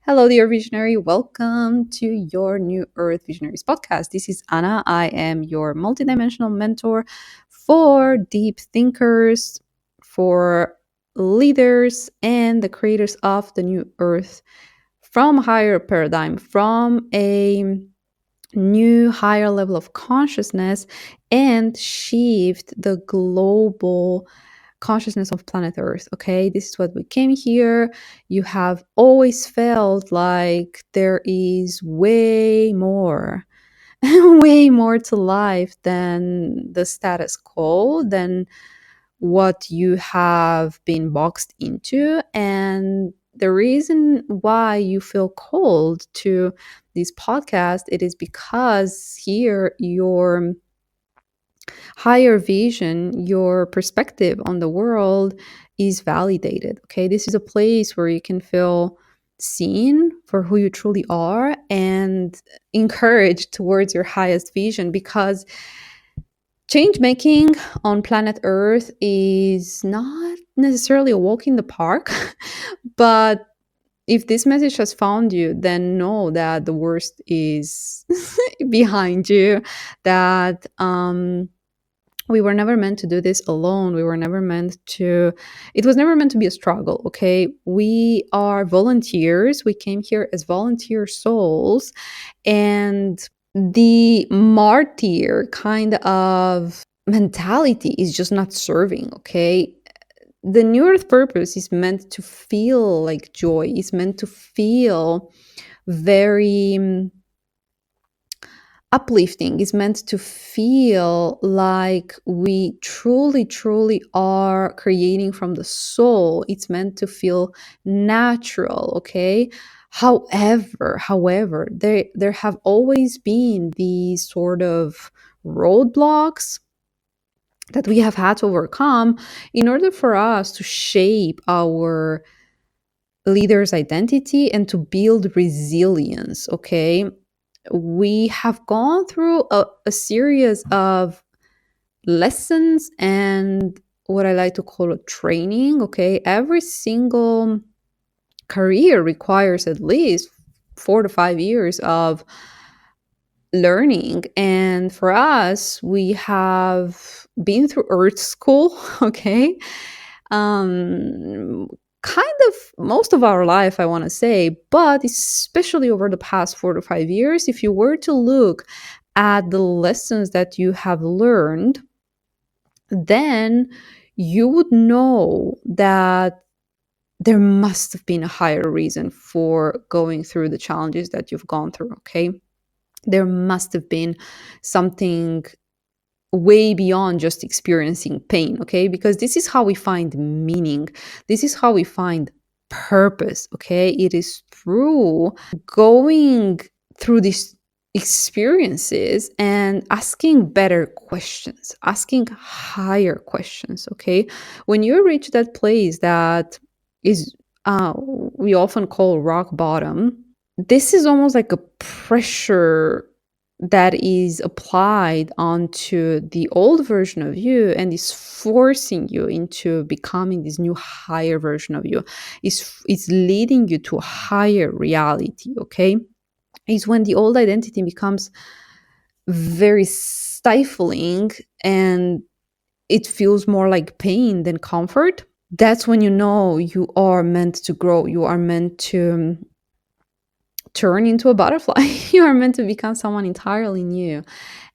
Hello, dear visionary. Welcome to your New Earth Visionaries podcast. This is Anna. I am your multidimensional mentor for deep thinkers, for leaders, and the creators of the New Earth from a higher paradigm, from a new higher level of consciousness, and shift the global consciousness of planet Earth. Okay, this is what we came here. You have always felt like there is way more, way more to life than the status quo, than what you have been boxed into. And the reason why you feel called to this podcast, it is because here your higher vision, your perspective on the world is validated. Okay, this is a place where you can feel seen for who you truly are and encouraged towards your highest vision, because change making on planet Earth is not necessarily a walk in the park. But if this message has found you, then know that the worst is behind you, that we were never meant to do this alone. We were never meant to, it was never meant to be a struggle. Okay, we are volunteers. We came here as volunteer souls, and the martyr kind of mentality is just not serving. Okay, the new earth purpose is meant to feel like joy, is meant to feel very uplifting, is meant to feel like we truly, truly are creating from the soul. It's meant to feel natural, okay? However, there have always been these sort of roadblocks that we have had to overcome in order for us to shape our leader's identity and to build resilience. Okay, we have gone through a series of lessons and what I like to call a training. Okay, every single career requires at least 4 to 5 years of learning, and for us, we have been through earth school. Okay, um kind of most of our life, I want to say, but especially over the past 4 to 5 years, if you were to look at the lessons that you have learned, then you would know that there must have been a higher reason for going through the challenges that you've gone through. Okay, there must have been something way beyond just experiencing pain. Okay, because this is how we find meaning, this is how we find purpose. Okay, it is through going through these experiences and asking better questions, asking higher questions. Okay, when you reach that place that is we often call rock bottom, this is almost like a pressure that is applied onto the old version of you and is forcing you into becoming this new higher version of you, is leading you to a higher reality. Okay, is when the old identity becomes very stifling and it feels more like pain than comfort. That's when you know you are meant to grow, you are meant to turn into a butterfly. You are meant to become someone entirely new.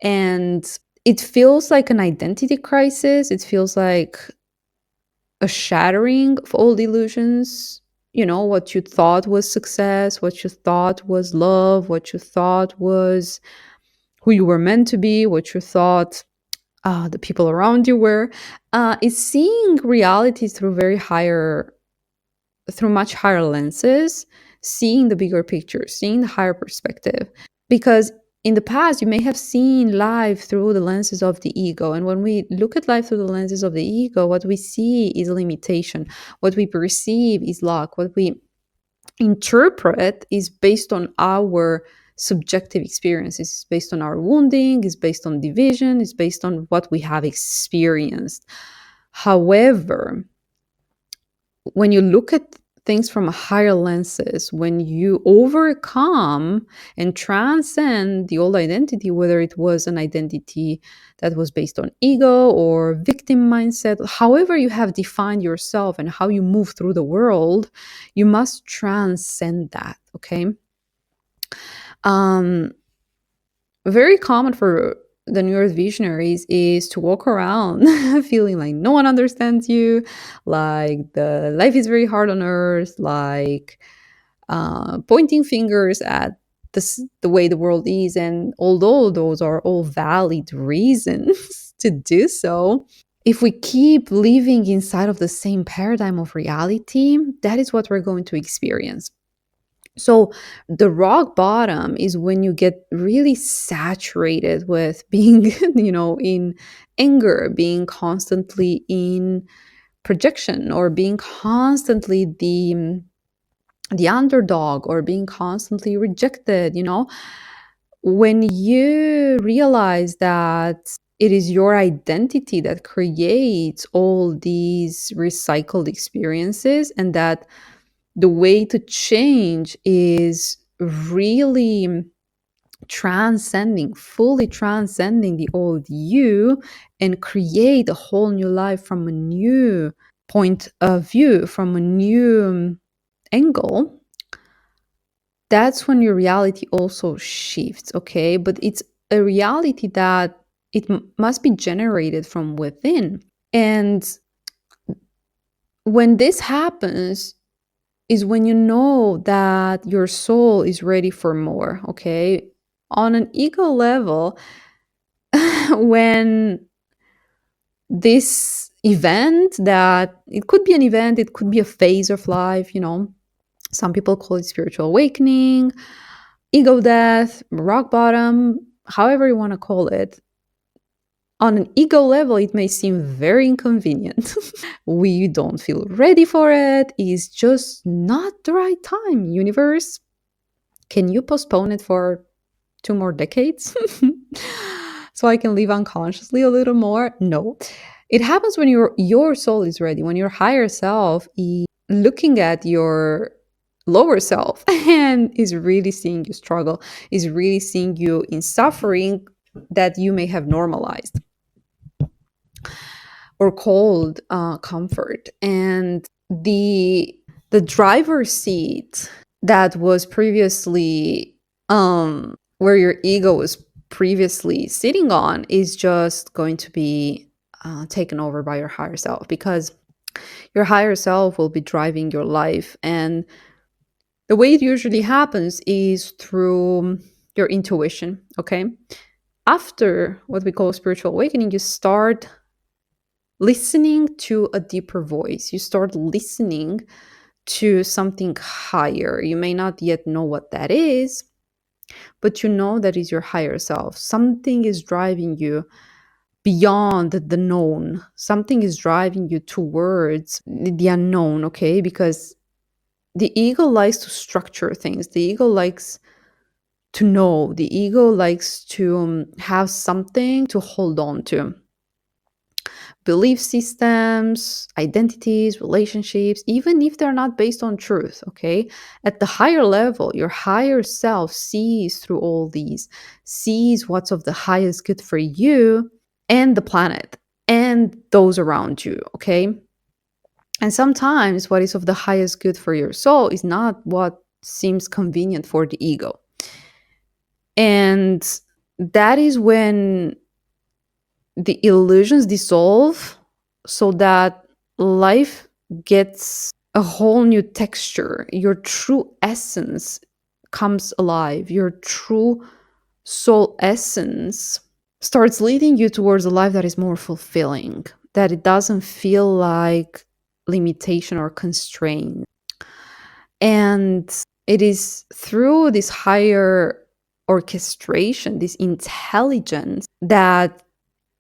And it feels like an identity crisis. It feels like a shattering of old illusions. You know, what you thought was success, what you thought was love, what you thought was who you were meant to be, what you thought the people around you were. Is seeing reality through through much higher lenses, seeing the bigger picture, seeing the higher perspective. Because in the past, you may have seen life through the lenses of the ego. And when we look at life through the lenses of the ego, what we see is limitation. What we perceive is lack. What we interpret is based on our subjective experiences, it's based on our wounding, it's based on division, it's based on what we have experienced. However, when you look at things from higher lenses, when you overcome and transcend the old identity, whether it was an identity that was based on ego or victim mindset, however you have defined yourself and how you move through the world, you must transcend that. Okay. um Very common for the New Earth visionaries is to walk around feeling like no one understands you, like the life is very hard on earth, like pointing fingers at the way the world is. And although those are all valid reasons to do so, if we keep living inside of the same paradigm of reality, that is what we're going to experience. So the rock bottom is when you get really saturated with being, in anger, being constantly in projection, or being constantly the underdog, or being constantly rejected, when you realize that it is your identity that creates all these recycled experiences, and that the way to change is really fully transcending the old you, and create a whole new life from a new point of view, from a new angle. That's when your reality also shifts. Okay, but it's a reality that must be generated from within. And when this happens is when you know that your soul is ready for more. Okay, on an ego level, when this event, that it could be an event, it could be a phase of life, some people call it spiritual awakening, ego death, rock bottom, however you want to call it. On an ego level, it may seem very inconvenient. We don't feel ready for it. It's just not the right time. Universe, can you postpone it for 2 more decades so I can live unconsciously a little more? No. It happens when your soul is ready, when your higher self is looking at your lower self and is really seeing you struggle, is really seeing you in suffering that you may have normalized or called comfort. And the driver's seat that was previously where your ego was previously sitting on is just going to be taken over by your higher self, because your higher self will be driving your life. And the way it usually happens is through your intuition. Okay, after what we call spiritual awakening, you start listening to a deeper voice. You start listening to something higher. You may not yet know what that is, but you know that is your higher self. Something is driving you beyond the known. Something is driving you towards the unknown, okay? Because the ego likes to structure things. The ego likes to know. The ego likes to have something to hold on to. Belief systems, identities, relationships, even if they're not based on truth, okay? At the higher level, your higher self sees through all these, sees what's of the highest good for you and the planet and those around you, okay? And sometimes what is of the highest good for your soul is not what seems convenient for the ego. And that is when the illusions dissolve, so that life gets a whole new texture. Your true essence comes alive. Your true soul essence starts leading you towards a life that is more fulfilling, that it doesn't feel like limitation or constraint. And it is through this higher orchestration, this intelligence, that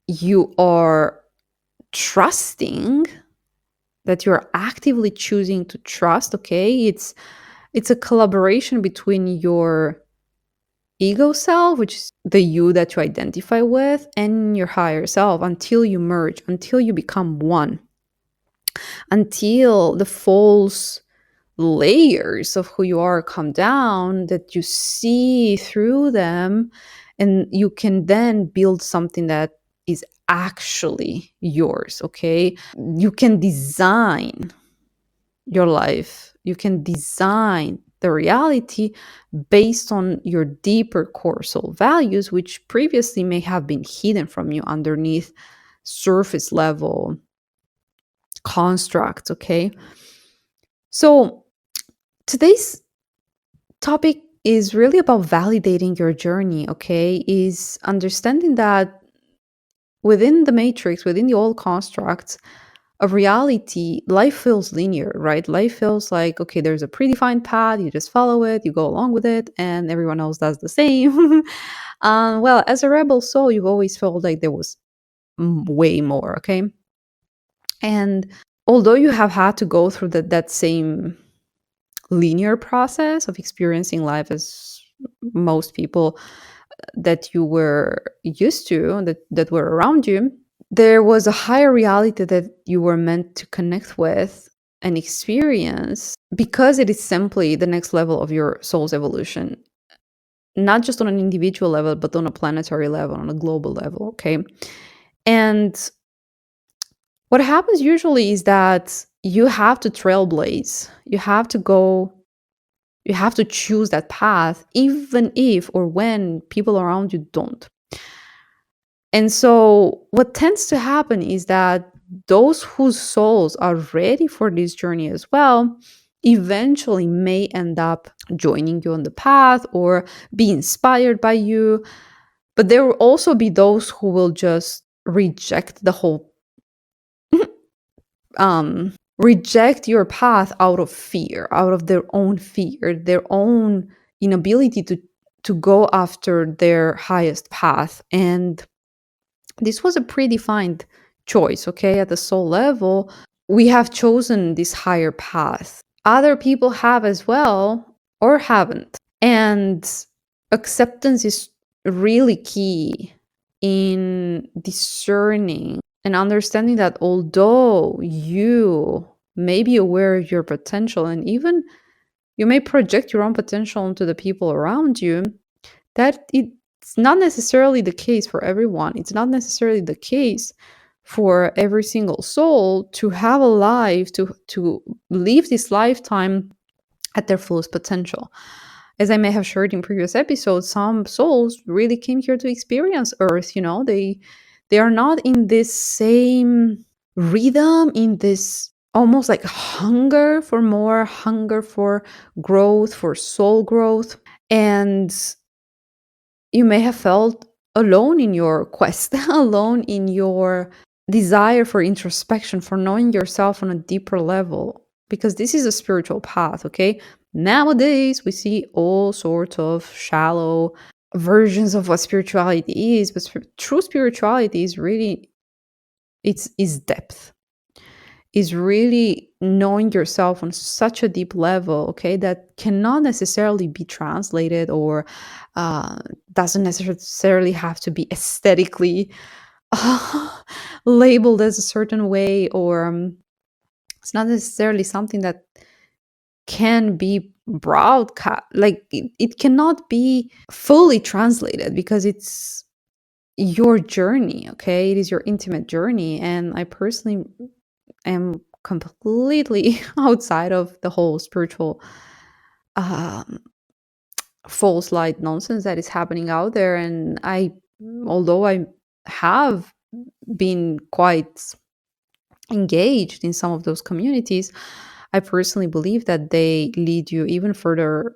you are trusting, that you're actively choosing to trust. Okay, it's a collaboration between your ego self, which is the you that you identify with, and your higher self, until you merge, until you become one, until the false layers of who you are come down, that you see through them, and you can then build something that is actually yours. Okay, you can design your life, you can design the reality based on your deeper core soul values, which previously may have been hidden from you underneath surface level constructs. Okay, so today's topic is really about validating your journey. Okay, is understanding that within the matrix, within the old constructs of reality, life feels linear, right? Life feels like, okay, there's a predefined path, you just follow it, you go along with it, and everyone else does the same. Well, as a rebel soul, you've always felt like there was way more. Okay, and although you have had to go through that same linear process of experiencing life as most people that you were used to, that were around you, there was a higher reality that you were meant to connect with and experience, because it is simply the next level of your soul's evolution, not just on an individual level, but on a planetary level, on a global level. Okay, and what happens usually is that you have to trailblaze, you have to go, you have to choose that path, even if or when people around you don't. And so, what tends to happen is that those whose souls are ready for this journey as well eventually may end up joining you on the path or be inspired by you. But there will also be those who will just reject the whole reject your path out of fear, out of their own fear, their own inability to go after their highest path. And this was a predefined choice. Okay, at the soul level, we have chosen this higher path. Other people have as well, or haven't. And acceptance is really key in discerning and understanding that although you may be aware of your potential, and even you may project your own potential onto the people around you, that it's not necessarily the case for everyone. It's not necessarily the case for every single soul to have a life, to live this lifetime at their fullest potential. As I may have shared in previous episodes, some souls really came here to experience Earth. You know, they are not in this same rhythm, in this almost like hunger for more, hunger for growth, for soul growth. And you may have felt alone in your quest, alone in your desire for introspection, for knowing yourself on a deeper level, because this is a spiritual path. Okay, nowadays we see all sorts of shallow versions of what spirituality is, but true spirituality is really, it's is depth, is really knowing yourself on such a deep level. Okay, that cannot necessarily be translated, or uh, doesn't necessarily have to be aesthetically labeled as a certain way, or it's not necessarily something that can be broadcast, like it cannot be fully translated, because it's your journey. Okay, it is your intimate journey, and I personally am completely outside of the whole spiritual um, false light nonsense that is happening out there. And although I have been quite engaged in some of those communities, I personally believe that they lead you even further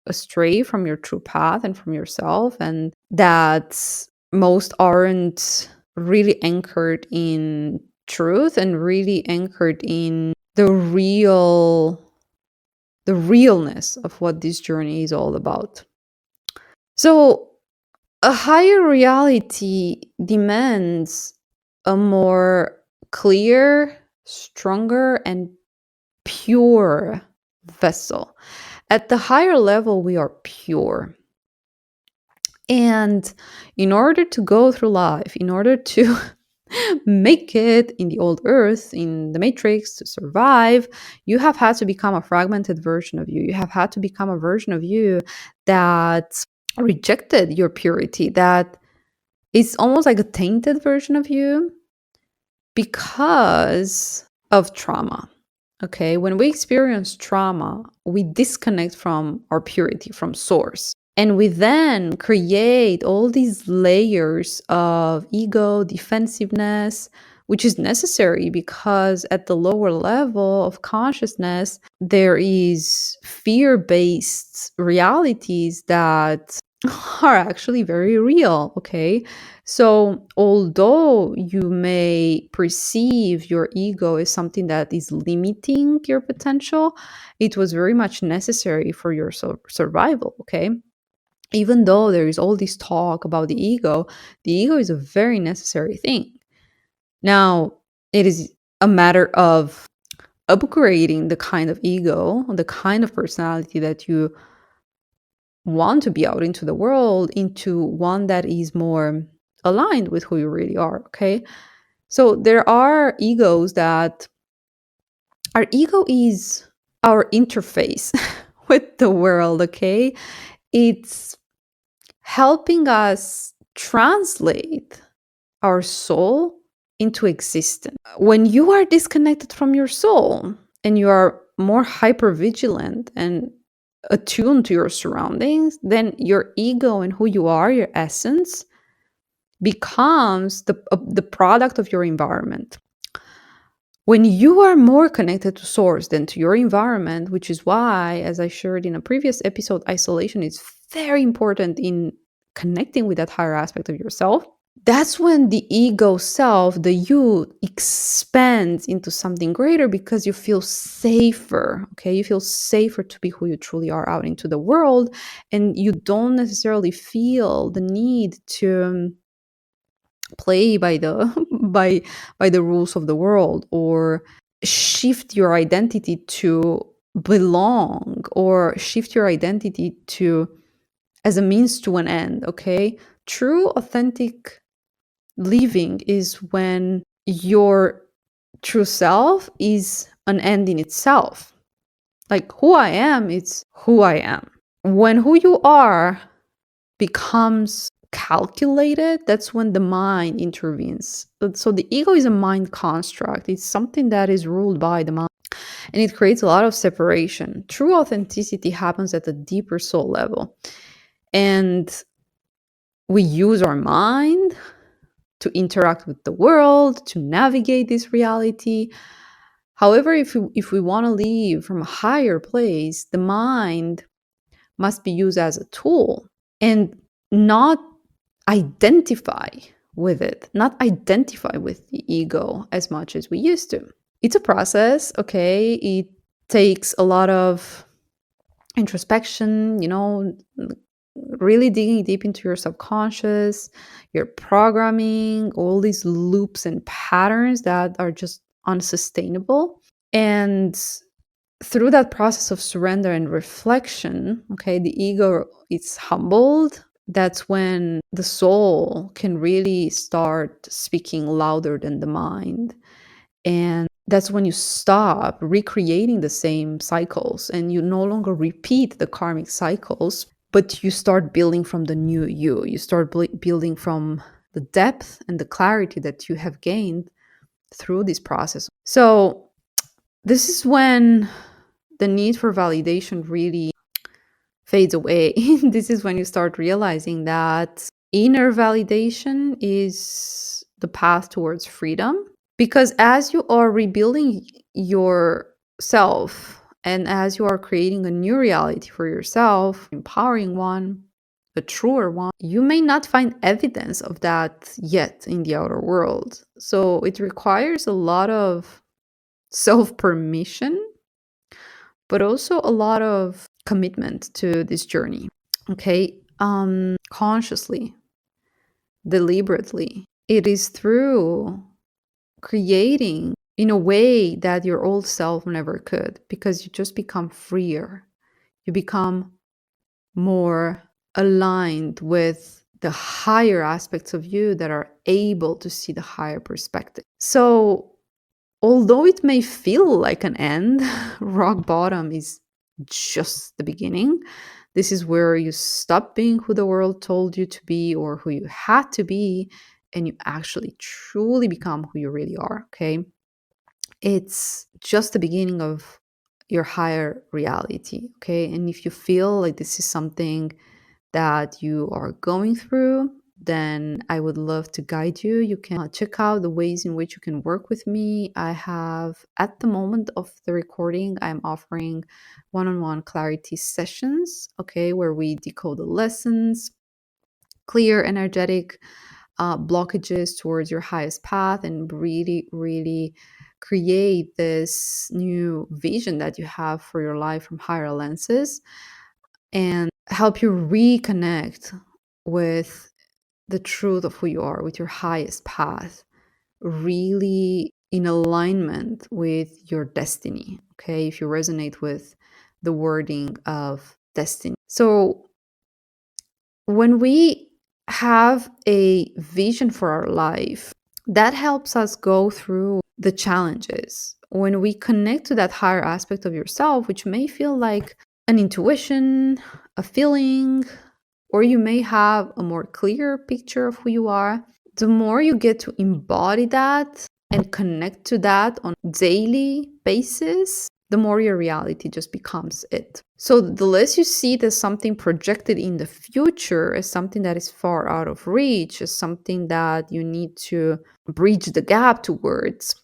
astray from your true path and from yourself, and that most aren't really anchored in truth and really anchored in the realness of what this journey is all about. So a higher reality demands a more clear, stronger, and pure vessel. At the higher level, we are pure. And in order to go through life, in order to make it in the old earth, in the matrix, to survive, you have had to become a fragmented version of you. You have had to become a version of you that rejected your purity, that is almost like a tainted version of you because of trauma. Okay, when we experience trauma, we disconnect from our purity, from source. And we then create all these layers of ego, defensiveness, which is necessary because at the lower level of consciousness, there is fear based realities that are actually very real. Okay. So, although you may perceive your ego as something that is limiting your potential, it was very much necessary for your survival. Okay. Even though there is all this talk about the ego is a very necessary thing. Now, it is a matter of upgrading the kind of ego, the kind of personality that you want to be out into the world, into one that is more aligned with who you really are. Okay. So there are egos that our ego is our interface with the world. Okay. It's helping us translate our soul into existence. When you are disconnected from your soul and you are more hyper vigilant and attuned to your surroundings, then your ego and who you are, your essence, becomes the product of your environment. When you are more connected to source than to your environment, which is why, as I shared in a previous episode, isolation is very important in connecting with that higher aspect of yourself. That's when the ego self, the you, expands into something greater because you feel safer. Okay. You feel safer to be who you truly are out into the world. And you don't necessarily feel the need to play by the by the rules of the world, or shift your identity to belong, or shift your identity to as a means to an end. Okay. True authentic living is when your true self is an end in itself. Like who I am, it's who I am. When who you are becomes calculated, that's when the mind intervenes. So the ego is a mind construct. It's something that is ruled by the mind, and it creates a lot of separation. True authenticity happens at a deeper soul level. And we use our mind to interact with the world, to navigate this reality. However, if we want to live from a higher place, the mind must be used as a tool and not identify with it, not identify with the ego as much as we used to. It's a process, okay? It takes a lot of introspection, really digging deep into your subconscious, your programming, all these loops and patterns that are just unsustainable. And through that process of surrender and reflection, okay, the ego is humbled. That's when the soul can really start speaking louder than the mind. And that's when you stop recreating the same cycles and you no longer repeat the karmic cycles, but you start building from the new you. You start building from the depth and the clarity that you have gained through this process. So, this is when the need for validation really fades away. This is when you start realizing that inner validation is the path towards freedom. Because as you are rebuilding yourself and as you are creating a new reality for yourself, empowering one, a truer one, you may not find evidence of that yet in the outer world. So it requires a lot of self permission, but also a lot of commitment to this journey. Okay. Consciously, deliberately. It is through creating in a way that your old self never could, because you just become freer. You become more aligned with the higher aspects of you that are able to see the higher perspective. So, although it may feel like an end, rock bottom is just the beginning. This is where you stop being who the world told you to be or who you had to be, and you actually truly become who you really are. Okay. It's just the beginning of your higher reality. Okay. And if you feel like this is something that you are going through, then I would love to guide you. You can check out the ways in which you can work with me. I have, at the moment of the recording, I'm offering one on one clarity sessions, okay, where we decode the lessons, clear energetic blockages towards your highest path, and really, really create this new vision that you have for your life from higher lenses, and help you reconnect with the truth of who you are, with your highest path, really in alignment with your destiny. Okay, if you resonate with the wording of destiny. So, when we have a vision for our life, that helps us go through the challenges. When we connect to that higher aspect of yourself, which may feel like an intuition, a feeling, or you may have a more clear picture of who you are, the more you get to embody that and connect to that on a daily basis, the more your reality just becomes it. So the less you see it as something projected in the future, as something that is far out of reach, as something that you need to bridge the gap towards,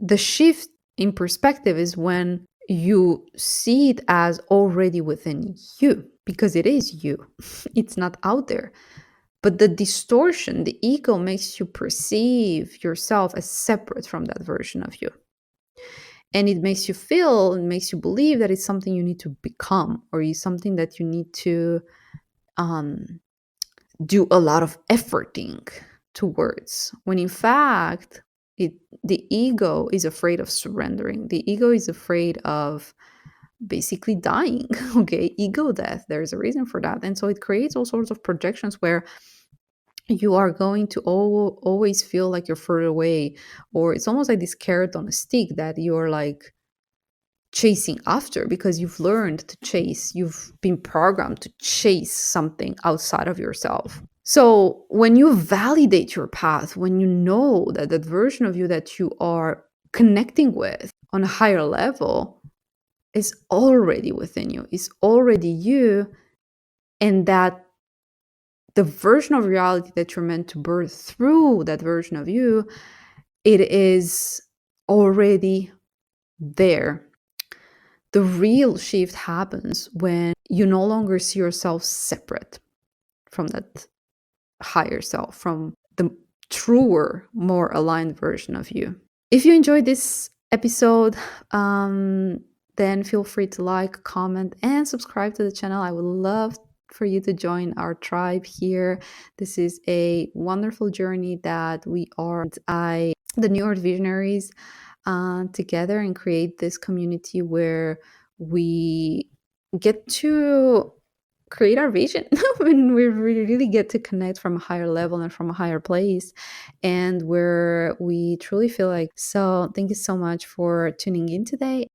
the shift in perspective is when you see it as already within you, because it is you. It's not out there. But the distortion, the ego, makes you perceive yourself as separate from that version of you. And it makes you feel and makes you believe that it's something you need to become, or it's something that you need to um, do a lot of efforting towards, when in fact the ego is afraid of surrendering. The ego is afraid of basically dying. Okay, ego death, there's a reason for that. And so it creates all sorts of projections where you are going to always feel like you're further away, or it's almost like this carrot on a stick that you're like chasing after, because you've learned to chase, you've been programmed to chase something outside of yourself. So when you validate your path, when you know that that version of you that you are connecting with on a higher level is already within you, is already you, and that the version of reality that you're meant to birth through that version of you, it is already there. The real shift happens when you no longer see yourself separate from that higher self, from the truer, more aligned version of you. If you enjoyed this episode, then feel free to like, comment, and subscribe to the channel. I would love for you to join our tribe here. This is a wonderful journey that we are, the New Earth Visionaries, together, and create this community where we get to create our vision when we really get to connect from a higher level and from a higher place, and where we truly feel like. So thank you so much for tuning in today.